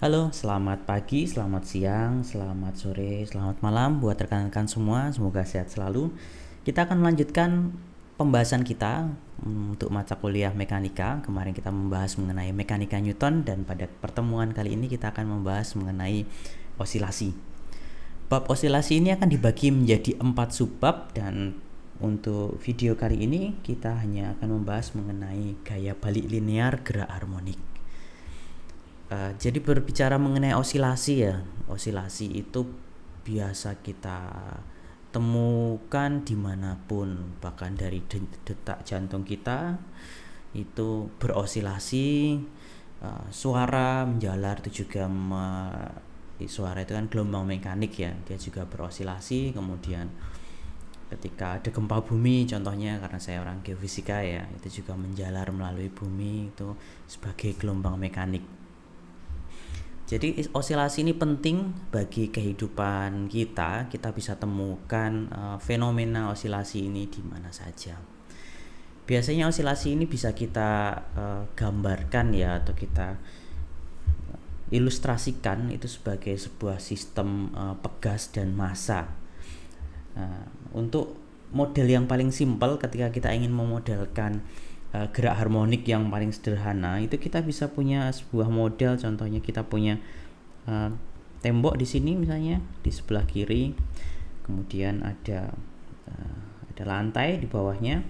Halo, selamat pagi, selamat siang, selamat sore, selamat malam buat rekan-rekan semua. Semoga sehat selalu. Kita akan melanjutkan pembahasan kita untuk mata kuliah mekanika. Kemarin kita membahas mengenai mekanika Newton dan pada pertemuan kali ini kita akan membahas mengenai osilasi. Bab osilasi ini akan dibagi menjadi 4 subbab dan untuk video kali ini kita hanya akan membahas mengenai gaya balik linear gerak harmonik. Jadi berbicara mengenai osilasi ya, osilasi itu biasa kita temukan dimanapun, bahkan dari detak jantung kita itu berosilasi. Suara menjalar itu juga suara itu kan gelombang mekanik ya, dia juga berosilasi. Kemudian ketika ada gempa bumi contohnya, karena saya orang geofisika ya, itu juga menjalar melalui bumi itu sebagai gelombang mekanik. Jadi osilasi ini penting bagi kehidupan kita. Kita bisa temukan fenomena osilasi ini di mana saja. Biasanya osilasi ini bisa kita gambarkan ya, atau kita ilustrasikan itu sebagai sebuah sistem pegas dan massa. Untuk model yang paling simpel, ketika kita ingin memodelkan gerak harmonik yang paling sederhana, itu kita bisa punya sebuah model. Contohnya kita punya tembok di sini misalnya di sebelah kiri, kemudian ada lantai di bawahnya,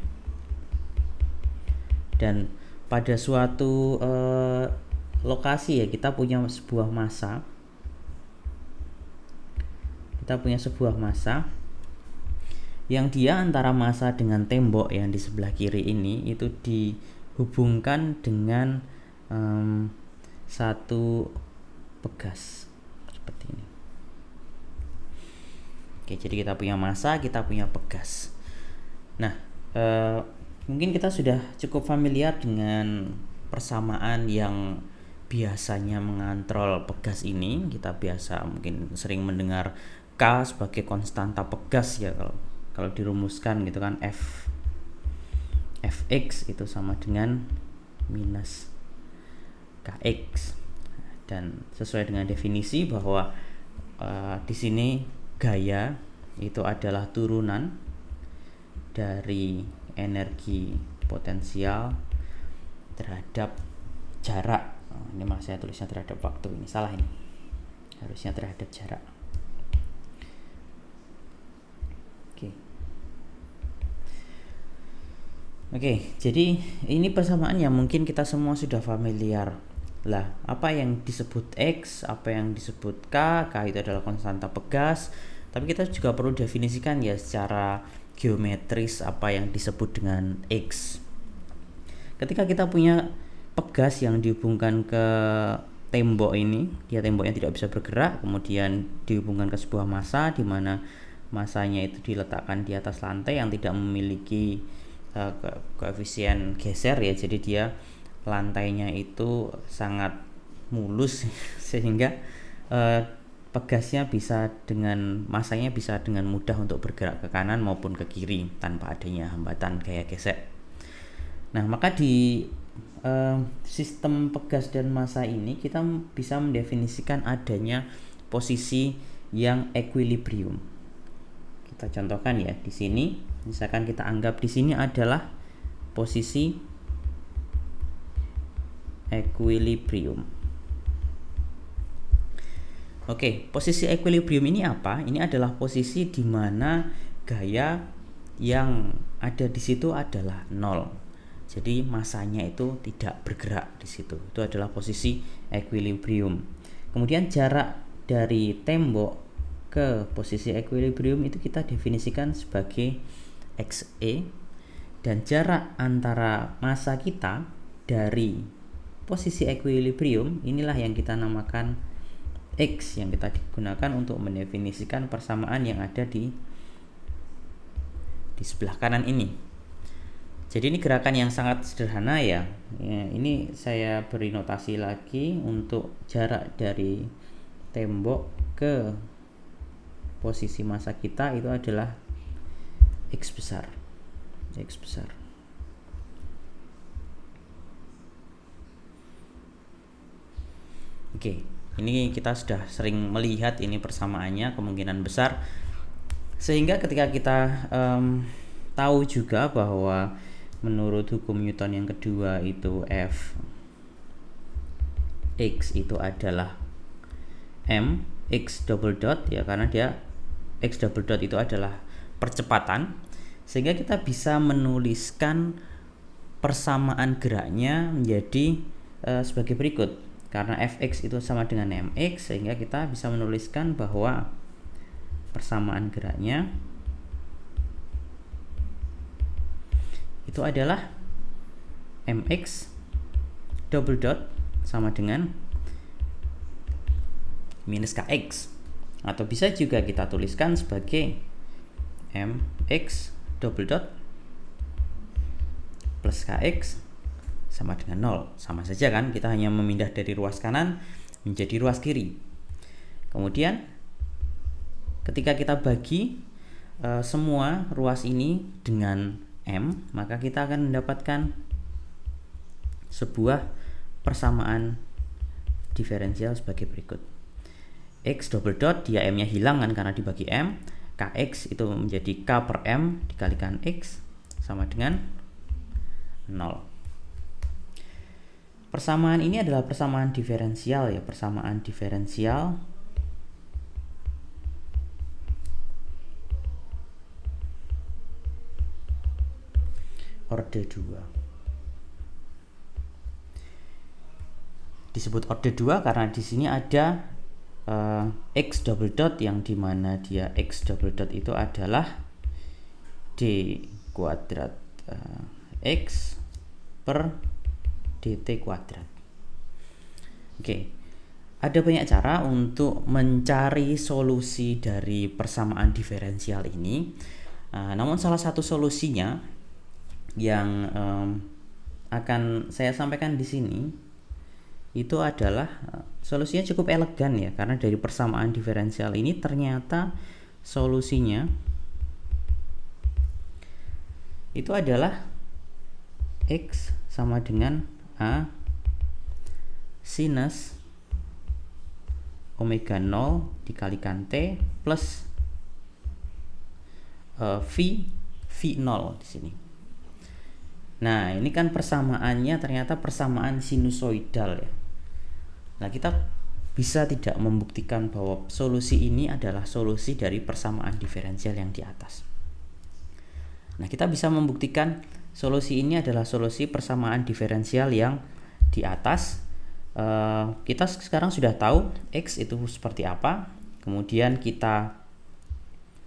dan pada suatu lokasi ya kita punya sebuah massa. Yang dia antara massa dengan tembok yang di sebelah kiri ini itu dihubungkan dengan satu pegas seperti ini. Oke, jadi kita punya massa, kita punya pegas. Nah, mungkin kita sudah cukup familiar dengan persamaan yang biasanya mengontrol pegas ini. Kita biasa mungkin sering mendengar K sebagai konstanta pegas ya, kalau dirumuskan gitu kan, Fx itu sama dengan minus Kx. Dan sesuai dengan definisi bahwa di sini gaya itu adalah turunan dari energi potensial terhadap jarak. Ini malah saya tulisnya terhadap waktu, ini salah, ini harusnya terhadap jarak. Oke, jadi ini persamaan yang mungkin kita semua sudah familiar. Lah, apa yang disebut X, apa yang disebut K itu adalah konstanta pegas. Tapi kita juga perlu definisikan ya secara geometris apa yang disebut dengan X. Ketika kita punya pegas yang dihubungkan ke tembok ini, dia temboknya tidak bisa bergerak, kemudian dihubungkan ke sebuah massa di mana massanya itu diletakkan di atas lantai yang tidak memiliki koefisien geser ya, jadi dia lantainya itu sangat mulus sehingga pegasnya bisa dengan masanya bisa dengan mudah untuk bergerak ke kanan maupun ke kiri tanpa adanya hambatan gaya gesek. Nah, maka di sistem pegas dan massa ini kita bisa mendefinisikan adanya posisi yang equilibrium. Kita contohkan ya di sini. Misalkan kita anggap di sini adalah posisi equilibrium. Oke, posisi equilibrium ini apa? Ini adalah posisi di mana gaya yang ada di situ adalah 0. Jadi massanya itu tidak bergerak di situ. Itu adalah posisi equilibrium. Kemudian jarak dari tembok ke posisi equilibrium itu kita definisikan sebagai Xe, dan jarak antara massa kita dari posisi equilibrium inilah yang kita namakan X, yang kita digunakan untuk mendefinisikan persamaan yang ada di sebelah kanan ini. Jadi ini gerakan yang sangat sederhana ya. Ini saya beri notasi lagi untuk jarak dari tembok ke posisi massa kita itu adalah X besar. Oke, Ini kita sudah sering melihat ini persamaannya kemungkinan besar, sehingga ketika kita tahu juga bahwa menurut hukum Newton yang kedua itu f x itu adalah m x double dot ya, karena dia x double dot itu adalah percepatan, sehingga kita bisa menuliskan persamaan geraknya menjadi sebagai berikut. Karena fx itu sama dengan mx, sehingga kita bisa menuliskan bahwa persamaan geraknya itu adalah mx double dot sama dengan minus kx, atau bisa juga kita tuliskan sebagai mx double dot plus kx sama dengan 0. Sama saja kan, kita hanya memindah dari ruas kanan menjadi ruas kiri. Kemudian ketika kita bagi semua ruas ini dengan m, maka kita akan mendapatkan sebuah persamaan diferensial sebagai berikut. X double dot, dia m nya hilang kan karena dibagi m, kx itu menjadi k per m dikalikan x sama dengan 0. Persamaan ini adalah persamaan diferensial ya, persamaan diferensial orde 2. Disebut orde 2 karena di sini ada x double dot, yang dimana dia x double dot itu adalah d kuadrat x per dt kuadrat. Oke, ada banyak cara untuk mencari solusi dari persamaan diferensial ini. Namun salah satu solusinya yang akan saya sampaikan di sini itu adalah solusinya cukup elegan ya, karena dari persamaan diferensial ini ternyata solusinya itu adalah x sama dengan a sinus omega 0 dikalikan t plus v0 di sini. Nah, ini kan persamaannya ternyata persamaan sinusoidal ya. Nah, kita bisa tidak membuktikan bahwa solusi ini adalah solusi dari persamaan diferensial yang di atas. Nah, kita bisa membuktikan solusi ini adalah solusi persamaan diferensial yang di atas. Kita sekarang sudah tahu x itu seperti apa. Kemudian kita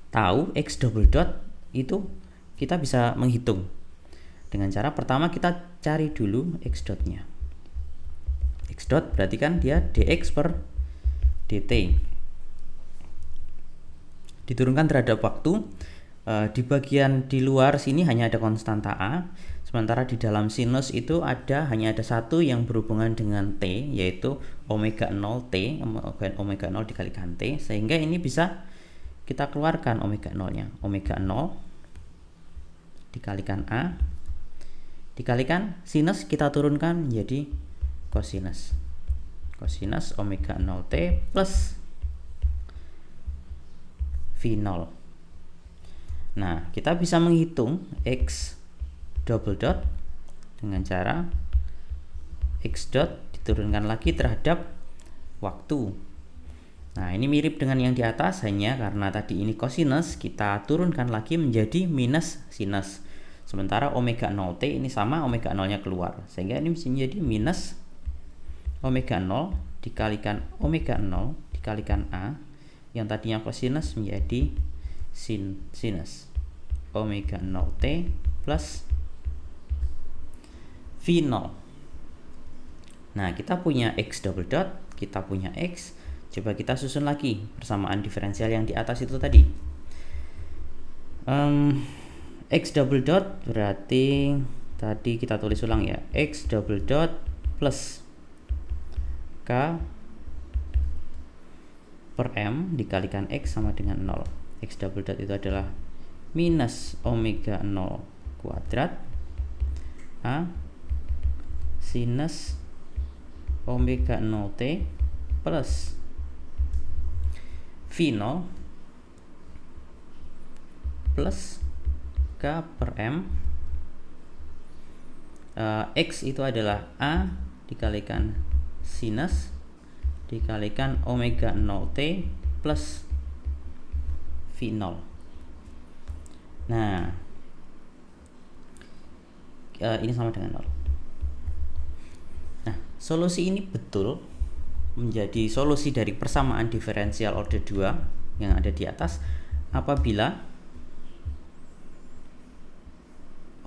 tahu x double dot itu kita bisa menghitung. Dengan cara pertama kita cari dulu x dotnya. X dot berarti kan dia dx per dt. Diturunkan terhadap waktu. Di bagian di luar sini hanya ada konstanta a, sementara di dalam sinus itu hanya ada satu yang berhubungan dengan t, yaitu omega 0 t, omega 0 dikalikan t, sehingga ini bisa kita keluarkan omega 0 nya, omega 0 dikalikan a dikalikan sinus, kita turunkan menjadi cosinus omega 0 t plus v0. Nah, kita bisa menghitung x double dot dengan cara x dot diturunkan lagi terhadap waktu. Nah, ini mirip dengan yang di atas, hanya karena tadi ini cosinus, kita turunkan lagi menjadi minus sinus. Sementara omega 0 t ini sama, omega 0 nya keluar, sehingga ini menjadi minus omega 0 dikalikan omega 0 dikalikan a, yang tadinya cosinus menjadi sinus omega 0 t plus v0. Nah, kita punya x double dot, kita punya x. Coba kita susun lagi persamaan diferensial yang di atas itu tadi. X double dot berarti tadi kita tulis ulang ya, x double dot plus k per m dikalikan x sama dengan 0. X double dot itu adalah minus omega 0 kuadrat a sinus omega 0 t plus V0 plus K per M. X itu adalah A dikalikan sinus dikalikan omega 0T plus V0. Nah, ini sama dengan 0. Nah, solusi ini betul menjadi solusi dari persamaan diferensial order 2 yang ada di atas apabila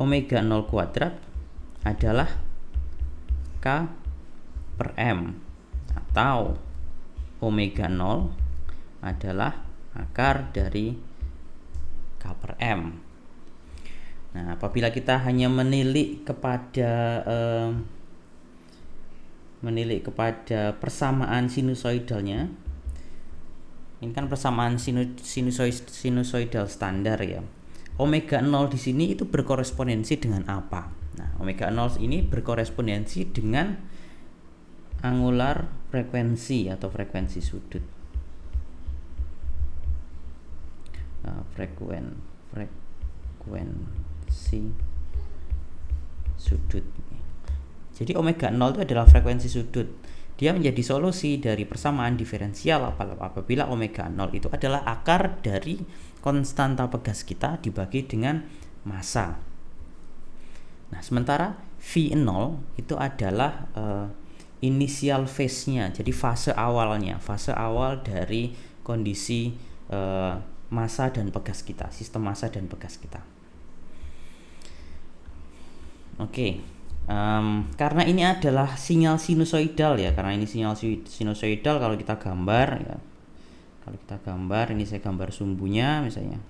omega 0 kuadrat adalah K per M atau omega 0 adalah akar dari K per M. Nah, apabila kita hanya menilik kepada persamaan sinusoidalnya, ini kan persamaan sinusoidal standar ya. Omega 0 di sini itu berkorespondensi dengan apa? Nah, omega 0 ini berkorespondensi dengan angular frekuensi atau frekuensi sudut. Frekuensi sudut. Jadi omega 0 itu adalah frekuensi sudut. Dia menjadi solusi dari persamaan diferensial apabila omega 0 itu adalah akar dari konstanta pegas kita dibagi dengan massa. Nah, sementara V0 itu adalah initial phase-nya, jadi fase awal dari kondisi massa dan pegas kita, sistem massa dan pegas kita. Oke, karena ini adalah sinyal sinusoidal ya, kalau kita gambar ya, ini saya gambar sumbunya misalnya,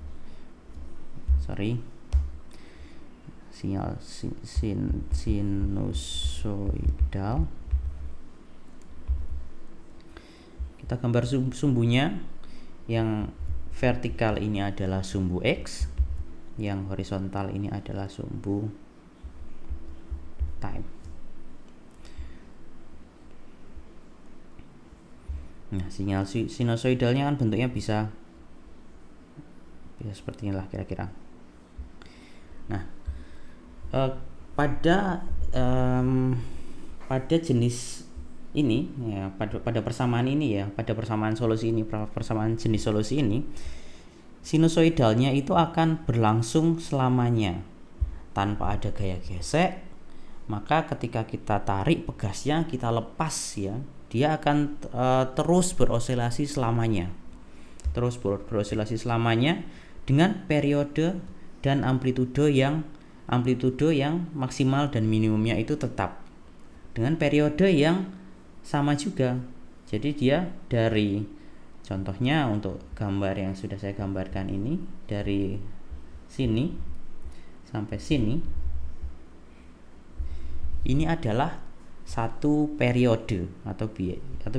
sinyal sinusoidal, kita gambar sumbunya. Yang vertikal ini adalah sumbu X, yang horizontal ini adalah sumbu time. Nah, sinyal sinusoidalnya kan bentuknya bisa seperti inilah kira-kira. Nah, pada jenis ini ya, pada persamaan ini ya, pada persamaan solusi ini, persamaan jenis solusi ini, sinusoidalnya itu akan berlangsung selamanya tanpa ada gaya gesek. Maka ketika kita tarik pegasnya, kita lepas ya, dia akan terus beroscilasi selamanya. Dengan periode dan amplitudo yang maksimal dan minimumnya itu tetap. Dengan periode yang sama juga. Jadi dia dari, contohnya untuk gambar yang sudah saya gambarkan ini, dari sini sampai sini, ini adalah satu periode atau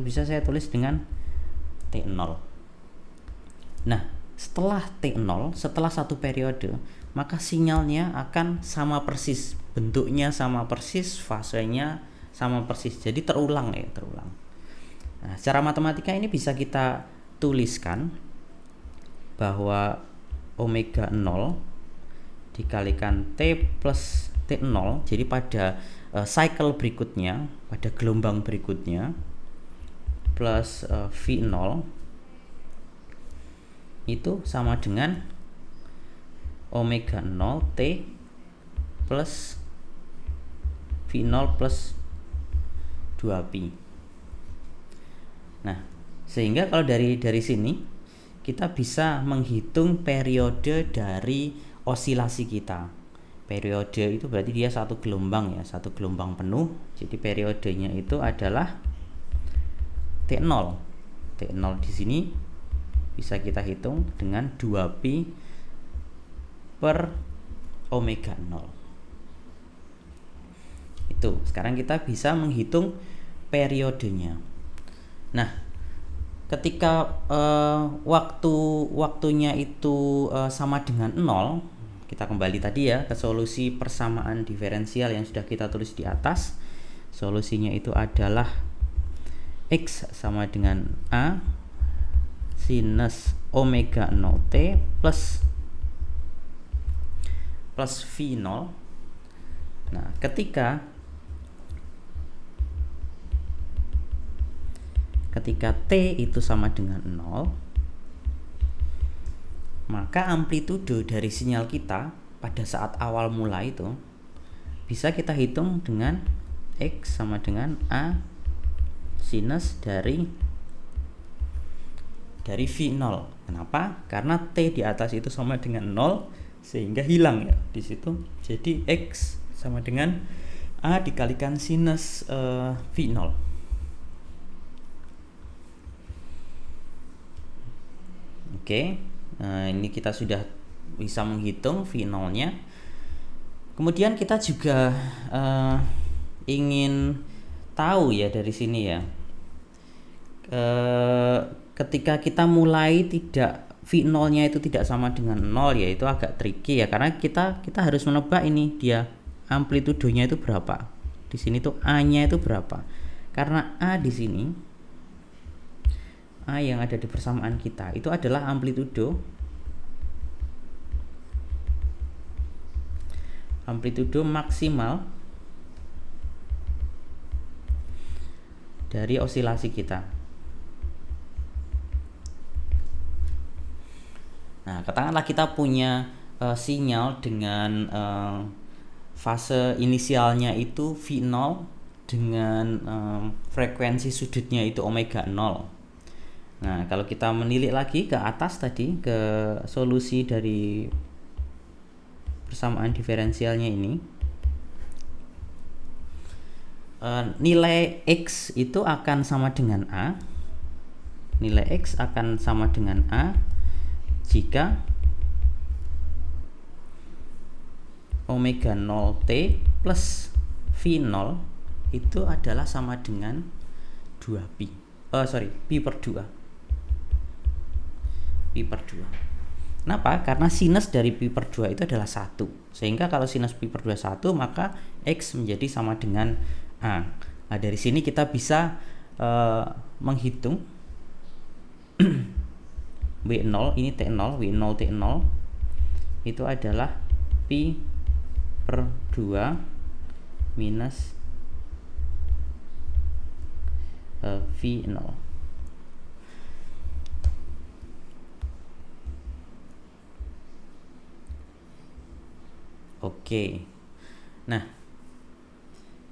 bisa saya tulis dengan T0. Nah, setelah T0, setelah satu periode, maka sinyalnya akan sama persis, bentuknya sama persis, fasenya sama persis. Jadi terulang. Nah, secara matematika ini bisa kita tuliskan bahwa omega 0 dikalikan T plus T0. Jadi pada cycle berikutnya, pada gelombang berikutnya, plus V0 itu sama dengan omega 0 T plus V0 plus 2pi. Nah, sehingga kalau dari sini kita bisa menghitung periode dari osilasi kita. Periode itu berarti dia satu gelombang ya, satu gelombang penuh. Jadi periodenya itu adalah T0. T0 di sini bisa kita hitung dengan 2pi per omega 0. Itu, sekarang kita bisa menghitung periodenya. Nah, ketika waktunya itu sama dengan 0, kita kembali tadi ya ke solusi persamaan diferensial yang sudah kita tulis di atas. Solusinya itu adalah X sama dengan A sinus omega 0T plus V0. Nah, ketika T itu sama dengan 0, maka amplitudo dari sinyal kita pada saat awal mula itu bisa kita hitung dengan X sama dengan A sinus dari V0. Kenapa? Karena T di atas itu sama dengan 0 sehingga hilang ya di situ. Jadi X sama dengan A dikalikan sinus V0. Oke. Nah, ini kita sudah bisa menghitung V0-nya. Kemudian kita juga ingin tahu ya dari sini ya. Ketika kita mulai tidak V0-nya itu tidak sama dengan 0 ya, itu agak tricky ya, karena kita harus menebak ini dia amplitudonya itu berapa. Di sini tuh A-nya itu berapa. Karena A di sini, A yang ada di persamaan kita itu adalah amplitudo maksimal dari osilasi kita. Nah, katakanlah kita punya sinyal dengan fase inisialnya itu V0 dengan frekuensi sudutnya itu omega 0. Nah, kalau kita menilik lagi ke atas tadi, ke solusi dari persamaan diferensialnya ini, nilai X itu akan sama dengan A. Nilai X akan sama dengan A jika omega 0T plus V0 itu adalah sama dengan 2pi. Pi per 2. Pi per 2. Kenapa? Karena sinus dari pi per 2 itu adalah 1. Sehingga kalau sinus pi per 2 1, maka X menjadi sama dengan A. Nah, dari sini kita bisa menghitung W0 ini T0, W0 T0 itu adalah pi per 2 minus V0. Oke. Nah,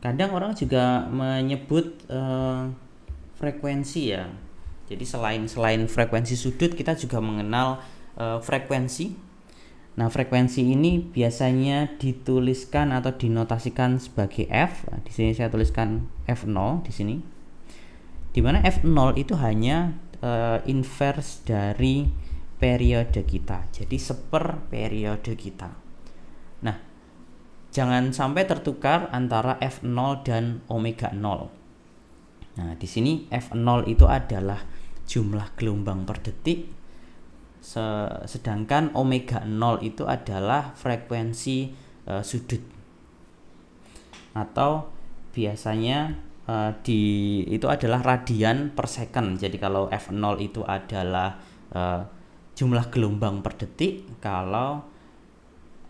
kadang orang juga menyebut frekuensi ya. Jadi selain frekuensi sudut, kita juga mengenal frekuensi. Nah, frekuensi ini biasanya dituliskan atau dinotasikan sebagai F. Nah, di sini saya tuliskan F0 di sini. Di mana F0 itu hanya inverse dari periode kita. Jadi seper periode kita. Nah, jangan sampai tertukar antara F0 dan omega 0. Nah, di sini F0 itu adalah jumlah gelombang per detik, sedangkan omega 0 itu adalah frekuensi sudut. Atau biasanya itu adalah radian per second. Jadi kalau F0 itu adalah jumlah gelombang per detik, kalau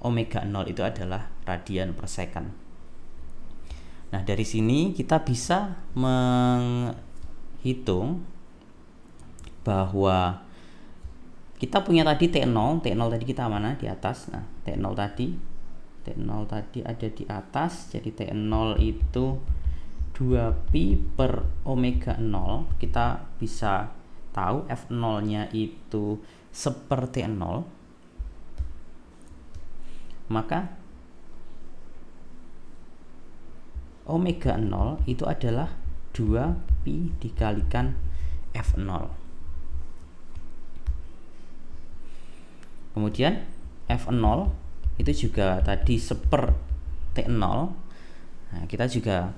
omega 0 itu adalah radian per second. Nah, dari sini kita bisa menghitung bahwa kita punya tadi T0 tadi kita mana di atas. Nah, T0 tadi ada di atas. Jadi T0 itu 2pi per omega 0. Kita bisa tahu F0-nya itu seperti 0. Maka omega 0 itu adalah 2pi dikalikan F0. Kemudian F0 itu juga tadi seper T0. Nah, kita juga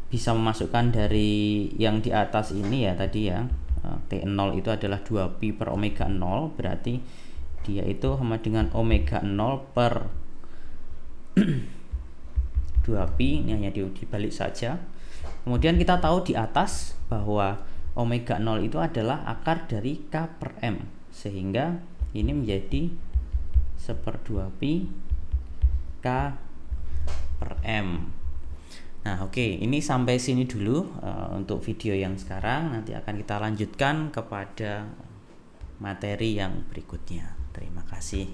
bisa memasukkan dari yang di atas ini ya tadi ya. T0 itu adalah 2pi per omega 0, berarti dia itu sama dengan omega 0 per 2pi, ini hanya dibalik saja. Kemudian kita tahu di atas bahwa omega 0 itu adalah akar dari K per M, sehingga ini menjadi 1/2 pi K per M. Nah oke, ini sampai sini dulu untuk video yang sekarang. Nanti akan kita lanjutkan kepada materi yang berikutnya. Terima kasih.